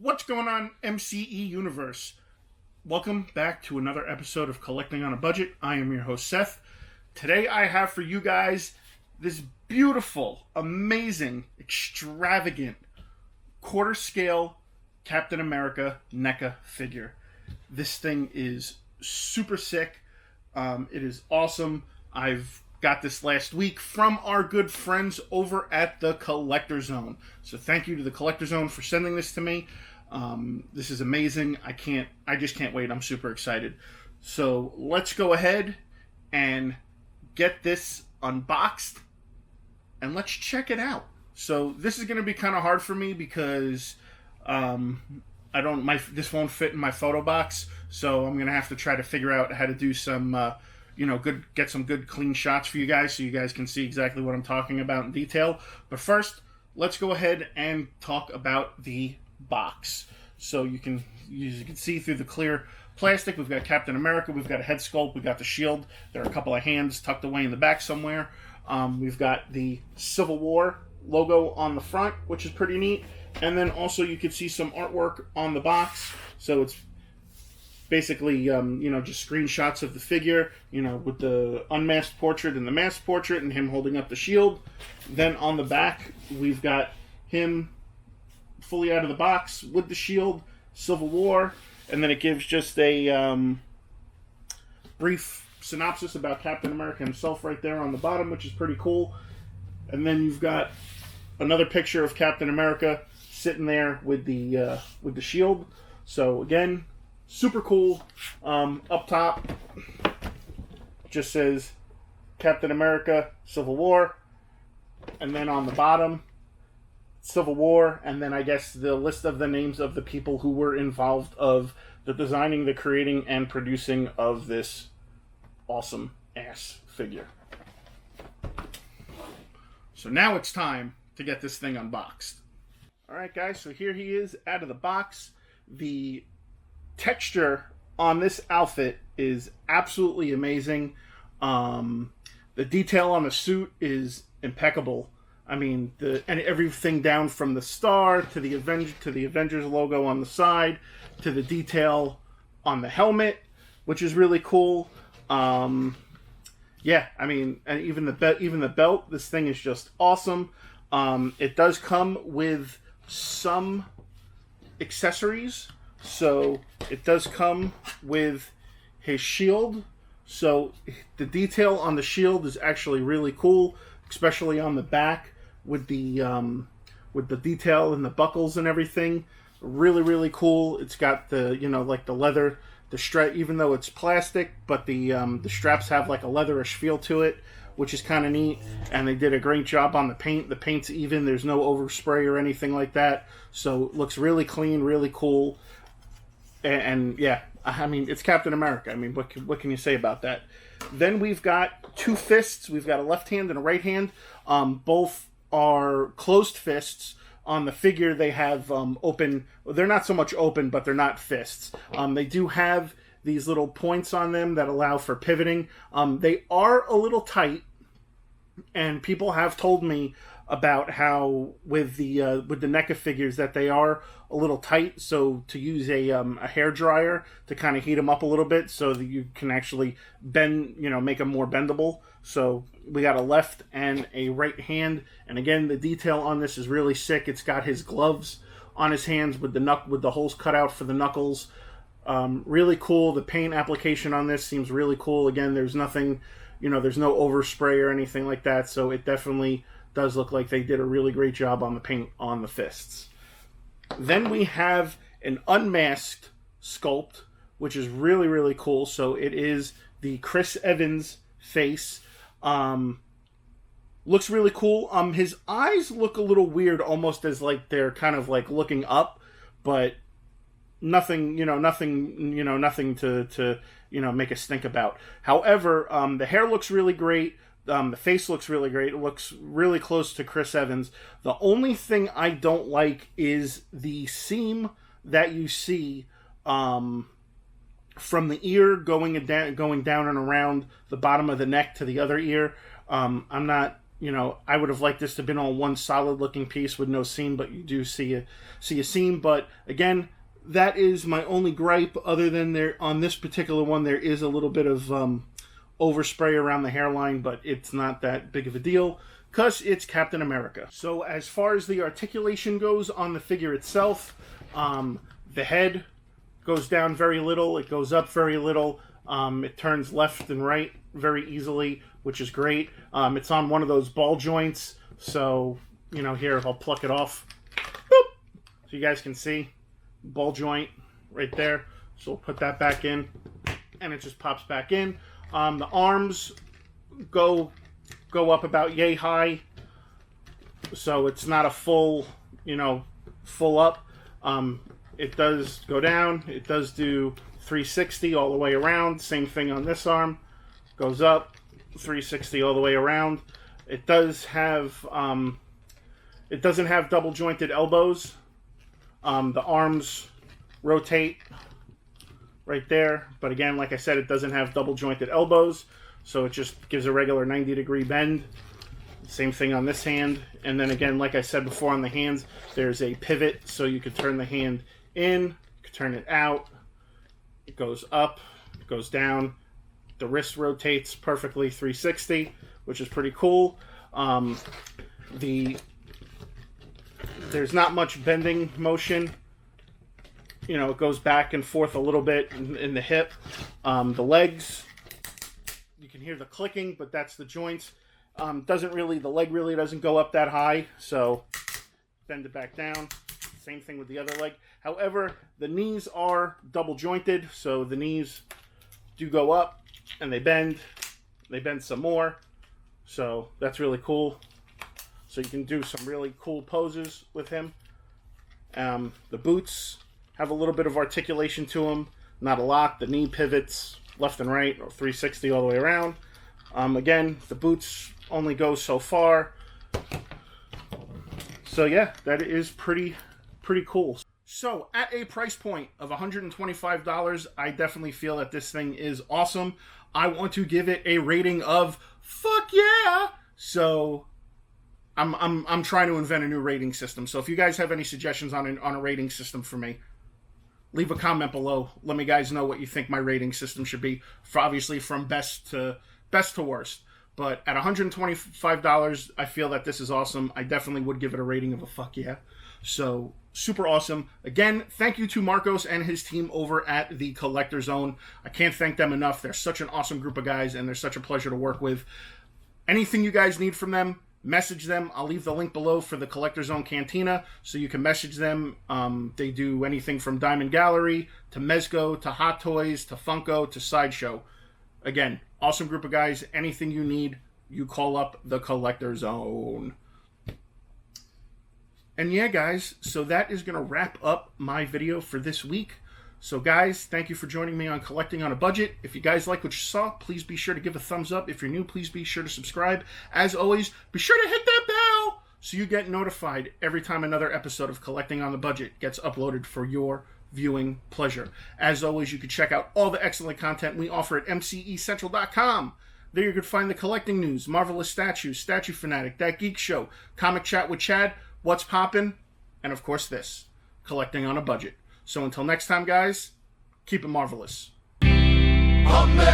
What's going on, MCE Universe? Welcome back to another episode of Collecting on a Budget. I am your host, Seth. Today I have for you guys this beautiful, amazing, extravagant, quarter scale Captain America Neca figure. This thing is super sick. It is awesome. I've got this last week from our good friends over at the Collector Zone. So thank you to the Collector Zone for sending this to me. This is amazing. I just can't wait. I'm super excited. So let's go ahead and get this unboxed and let's check it out. So this is going to be kind of hard for me because this won't fit in my photo box. So I'm going to have to try to figure out how to do some get some good clean shots for you guys so you guys can see exactly what I'm talking about in detail. But first, let's go ahead and talk about the box. So you can see through the clear plastic, we've got Captain America, we've got a head sculpt, we've got the shield, there are a couple of hands tucked away in the back somewhere. We've got the Civil War logo on the front, which is pretty neat. And then also you can see some artwork on the box. So it's basically, just screenshots of the figure, with the unmasked portrait and the masked portrait and him holding up the shield. Then on the back, we've got him fully out of the box with the shield, Civil War, and then it gives just a brief synopsis about Captain America himself right there on the bottom, which is pretty cool. And then you've got another picture of Captain America sitting there with the shield. So again, super cool. Up top, just says Captain America, Civil War. And then on the bottom, Civil War. And then I guess the list of the names of the people who were involved of the designing, the creating, and producing of this awesome ass figure. So now it's time to get this thing unboxed. Alright guys, so here he is out of the box. The texture on this outfit is absolutely amazing. The detail on the suit is impeccable. I mean, and everything down from the star to the Avengers logo on the side to the detail on the helmet, which is really cool. Yeah, I mean, and even the belt. This thing is just awesome. It does come with some accessories. So it does come with his shield. So the detail on the shield is actually really cool, especially on the back with the detail and the buckles and everything. Really, really cool. It's got the like the leather, the strap, even though it's plastic, but the straps have like a leatherish feel to it, which is kind of neat. And they did a great job on the paint. The paint's even. There's no overspray or anything like that. So it looks really clean, really cool. And yeah, I mean, it's Captain America. I mean, what can you say about that? Then we've got two fists. We've got a left hand and a right hand. Both are closed fists. On the figure, they have open. They're not so much open, but they're not fists. They do have these little points on them that allow for pivoting. They are a little tight, and people have told me about how with the NECA figures that they are a little tight, so to use a hair dryer to kind of heat them up a little bit so that you can actually bend, make them more bendable. So we got a left and a right hand, and again the detail on this is really sick. It's got his gloves on his hands with the holes cut out for the knuckles. Really cool. The paint application on this seems really cool. Again, there's nothing, there's no overspray or anything like that, so it definitely does look like they did a really great job on the paint on the fists. Then we have an unmasked sculpt, which is really, really cool. So it is the Chris Evans face. Looks really cool. His eyes look a little weird, almost as like they're kind of like looking up, but nothing to make us think about. However, the hair looks really great. The face looks really great. It looks really close to Chris Evans. The only thing I don't like is the seam that you see from the ear going down and around the bottom of the neck to the other ear. I'm not you know, I would have liked this to have been on one solid looking piece with no seam, but you do see a seam. But again, that is my only gripe, other than there on this particular one, there is a little bit of overspray around the hairline, but it's not that big of a deal because it's Captain America. So as far as the articulation goes on the figure itself, the head goes down very little, it goes up very little, it turns left and right very easily, which is great. It's on one of those ball joints, so, you know, here, I'll pluck it off. Boop! So you guys can see, ball joint right there. So we'll put that back in, and it just pops back in. The arms go up about yay high, so it's not a full, you know, full up. It does go down. It does do 360 all the way around. Same thing on this arm. Goes up, 360 all the way around. It does have, it doesn't have double jointed elbows. The arms rotate right there, but again, like I said, it doesn't have double jointed elbows, so it just gives a regular 90-degree bend. Same thing on this hand, and then again, like I said before, on the hands, there's a pivot, so you could turn the hand in, you could turn it out, it goes up, it goes down. The wrist rotates perfectly 360, which is pretty cool. There's not much bending motion. You know, it goes back and forth a little bit in the hip. The legs, you can hear the clicking, but that's the joints. The leg really doesn't go up that high, so bend it back down. Same thing with the other leg. However, the knees are double jointed, so the knees do go up and they bend some more. So that's really cool. So you can do some really cool poses with him. The boots have a little bit of articulation to them, not a lot. The knee pivots left and right, or 360 all the way around. Again, the boots only go so far. So yeah, that is pretty cool. So at a price point of $125, I definitely feel that this thing is awesome. I want to give it a rating of fuck yeah. So I'm trying to invent a new rating system. So if you guys have any suggestions on a rating system for me, leave a comment below. Let me guys know what you think my rating system should be. Obviously from best to worst. But at $125, I feel that this is awesome. I definitely would give it a rating of a fuck yeah. So super awesome. Again, thank you to Marcos and his team over at the Collector Zone. I can't thank them enough. They're such an awesome group of guys, and they're such a pleasure to work with. Anything you guys need from them, message them. I'll leave the link below for the Collector Zone Cantina, so you can message them. They do anything from Diamond Gallery to Mezco to Hot Toys to Funko to Sideshow. Again, awesome group of guys. Anything you need, you call up the Collector Zone. And yeah, guys, so that is going to wrap up my video for this week. So guys, thank you for joining me on Collecting on a Budget. If you guys like what you saw, please be sure to give a thumbs up. If you're new, please be sure to subscribe. As always, be sure to hit that bell so you get notified every time another episode of Collecting on the Budget gets uploaded for your viewing pleasure. As always, you can check out all the excellent content we offer at MCEcentral.com. There you can find the collecting news, Marvelous Statues, Statue Fanatic, That Geek Show, Comic Chat with Chad, What's Poppin', and of course this, Collecting on a Budget. So until next time, guys, keep it marvelous. America.